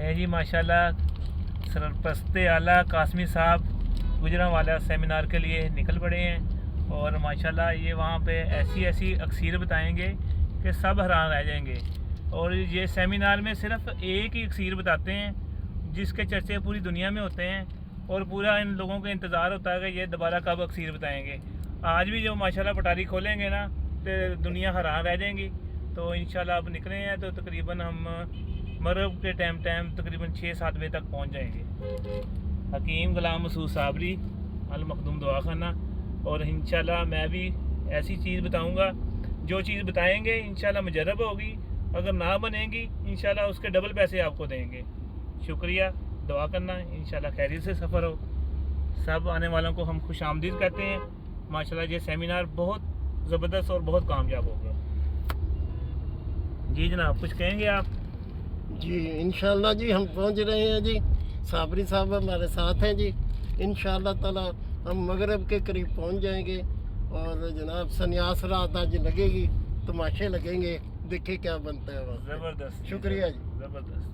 जी माशाल्लाह सरपरस्त आला कासमी साहब गुजरांवाला सेमिनार के लिए निकल पड़े हैं और माशाल्लाह ये वहाँ पे ऐसी ऐसी अक्सीर बताएंगे कि सब हैरान रह जाएंगे। और ये सेमिनार में सिर्फ एक ही अक्सीर बताते हैं जिसके चर्चे पूरी दुनिया में होते हैं और पूरा इन लोगों को इंतज़ार होता है कि ये दोबारा कब अक्सीर बताएंगे। आज भी जो माशाल्लाह पटारी खोलेंगे ना तो दुनिया हैरान रह जाएंगी। तो इंशाल्लाह अब निकले हैं तो तकरीबन हम मगरिब के टाइम तकरीबन 6-7 बजे तक पहुंच जाएंगे। हकीम गुलाम मसूद साबरी अल मखदूम दवाखाना। और इंशाल्लाह मैं भी ऐसी चीज़ बताऊंगा, जो चीज़ बताएंगे इंशाल्लाह मुजर्रब होगी, अगर ना बनेगी इंशाल्लाह उसके डबल पैसे आपको देंगे। शुक्रिया, दुआ करना इंशाल्लाह खैरियत से सफ़र हो। सब आने वालों को हम खुश आमदीद कहते हैं। माशाल्लाह ये सेमिनार बहुत ज़बरदस्त और बहुत कामयाब हो गया। जी जनाब, कुछ कहेंगे आप? जी इंशाल्लाह जी हम पहुंच रहे हैं जी। साबरी साहब हमारे साथ हैं जी। इंशाल्लाह ताला हम मगरिब के करीब पहुंच जाएंगे और जनाब सन्यास रात आज लगेगी, तमाशे लगेंगे, देखे क्या बनता है वहाँ। ज़बरदस्त, शुक्रिया जी। ज़बरदस्त।